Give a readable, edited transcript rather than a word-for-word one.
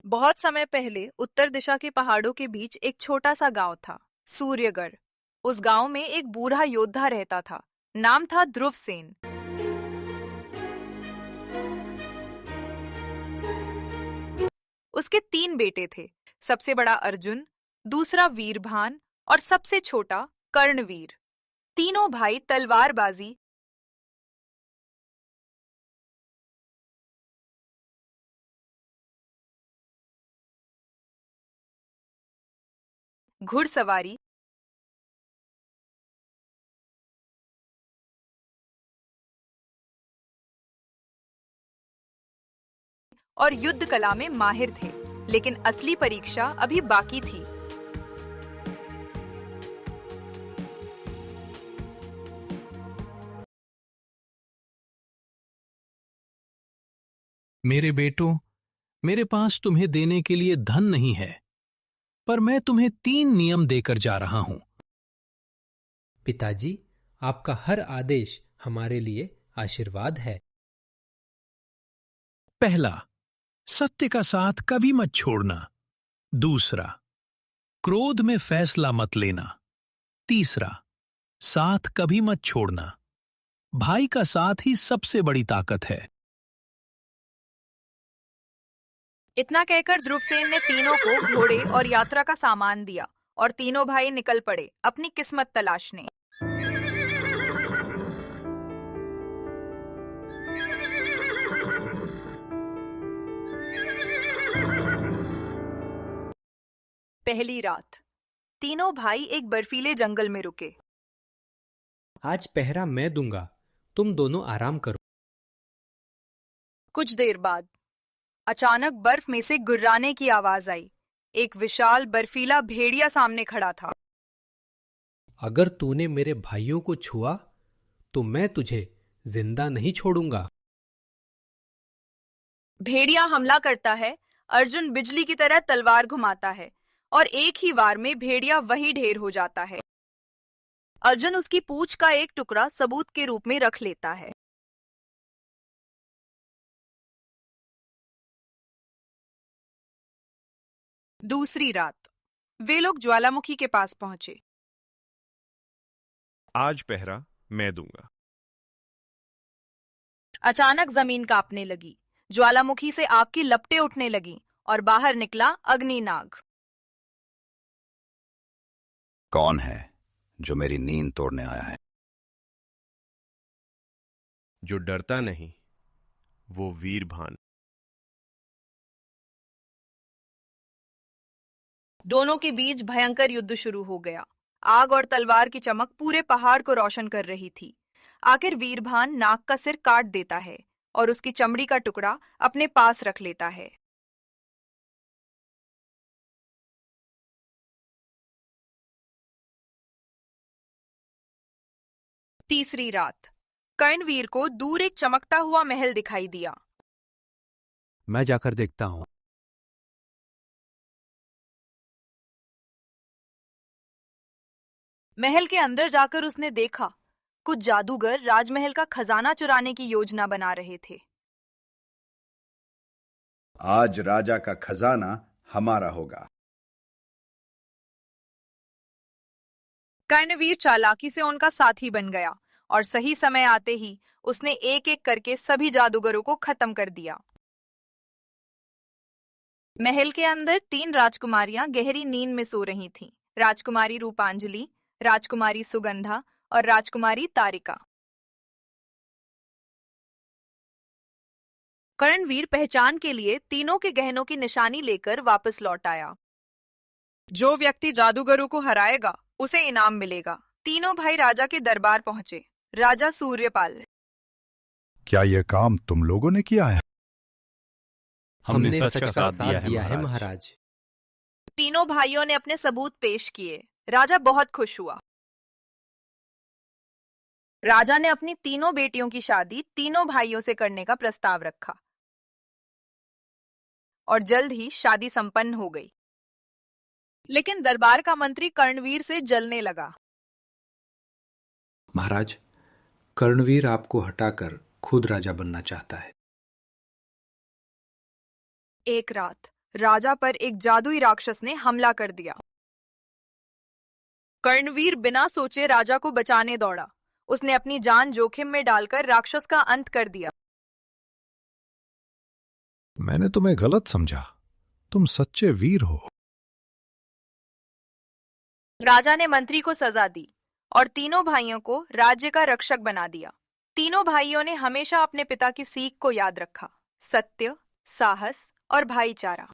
बहुत समय पहले उत्तर दिशा के पहाड़ों के बीच एक छोटा सा गांव था, सूर्यगढ़। उस गांव में एक बूढ़ा योद्धा रहता था। नाम था ध्रुवसेन। उसके 3 बेटे थे। सबसे बड़ा अर्जुन, दूसरा वीरभान और सबसे छोटा कर्णवीर। तीनों भाई तलवारबाजी, घुड़सवारी और युद्ध कला में माहिर थे। लेकिन असली परीक्षा अभी बाकी थी। मेरे बेटों, मेरे पास तुम्हें देने के लिए धन नहीं है, पर मैं तुम्हें 3 नियम देकर जा रहा हूं। पिताजी, आपका हर आदेश हमारे लिए आशीर्वाद है। पहला, सत्य का साथ कभी मत छोड़ना। दूसरा, क्रोध में फैसला मत लेना। तीसरा, साथ कभी मत छोड़ना। भाई का साथ ही सबसे बड़ी ताकत है। इतना कहकर ध्रुवसेन ने तीनों को घोड़े और यात्रा का सामान दिया और तीनों भाई निकल पड़े अपनी किस्मत तलाशने। पहली रात, तीनों भाई एक बर्फीले जंगल में रुके। आज पहरा मैं दूंगा, तुम दोनों आराम करो। कुछ देर बाद अचानक बर्फ में से गुर्राने की आवाज आई। एक विशाल बर्फीला भेड़िया सामने खड़ा था। अगर तूने मेरे भाइयों को छुआ तो मैं तुझे जिंदा नहीं छोड़ूंगा। भेड़िया हमला करता है। अर्जुन बिजली की तरह तलवार घुमाता है और एक ही वार में भेड़िया वही ढेर हो जाता है। अर्जुन उसकी पूंछ का एक टुकड़ा सबूत के रूप में रख लेता है। दूसरी रात, वे लोग ज्वालामुखी के पास पहुंचे। आज पहरा मैं दूंगा। अचानक जमीन कांपने लगी। ज्वालामुखी से आग की लपटें उठने लगीं और बाहर निकला अग्निनाग। कौन है जो मेरी नींद तोड़ने आया है? जो डरता नहीं वो वीरभान। दोनों के बीच भयंकर युद्ध शुरू हो गया। आग और तलवार की चमक पूरे पहाड़ को रोशन कर रही थी। आखिर वीरभान नाग का सिर काट देता है और उसकी चमड़ी का टुकड़ा अपने पास रख लेता है। तीसरी रात, कर्णवीर को दूर एक चमकता हुआ महल दिखाई दिया। मैं जाकर देखता हूं। महल के अंदर जाकर उसने देखा, कुछ जादूगर राजमहल का खजाना चुराने की योजना बना रहे थे। आज राजा का खजाना हमारा होगा। कर्णवीर चालाकी से उनका साथी बन गया और सही समय आते ही उसने एक एक करके सभी जादूगरों को खत्म कर दिया। महल के अंदर 3 राजकुमारियां गहरी नींद में सो रही थीं। राजकुमारी रूपांजलि, राजकुमारी सुगंधा और राजकुमारी तारिका। कर्णवीर पहचान के लिए तीनों के गहनों की निशानी लेकर वापस लौट आया। जो व्यक्ति जादूगरों को हराएगा उसे इनाम मिलेगा। तीनों भाई राजा के दरबार पहुंचे। राजा सूर्यपाल, क्या यह काम तुम लोगों ने किया है? हमने सच का साथ दिया है महाराज। तीनों भाइयों ने अपने सबूत पेश किए। राजा बहुत खुश हुआ। राजा ने अपनी तीनों बेटियों की शादी तीनों भाइयों से करने का प्रस्ताव रखा और जल्द ही शादी संपन्न हो गई। लेकिन दरबार का मंत्री कर्णवीर से जलने लगा। महाराज, कर्णवीर आपको हटाकर खुद राजा बनना चाहता है। एक रात राजा पर एक जादुई राक्षस ने हमला कर दिया। कर्णवीर बिना सोचे राजा को बचाने दौड़ा। उसने अपनी जान जोखिम में डालकर राक्षस का अंत कर दिया। मैंने तुम्हें गलत समझा। तुम सच्चे वीर हो। राजा ने मंत्री को सजा दी और तीनों भाइयों को राज्य का रक्षक बना दिया। तीनों भाइयों ने हमेशा अपने पिता की सीख को याद रखा, सत्य, साहस और भाईचारा।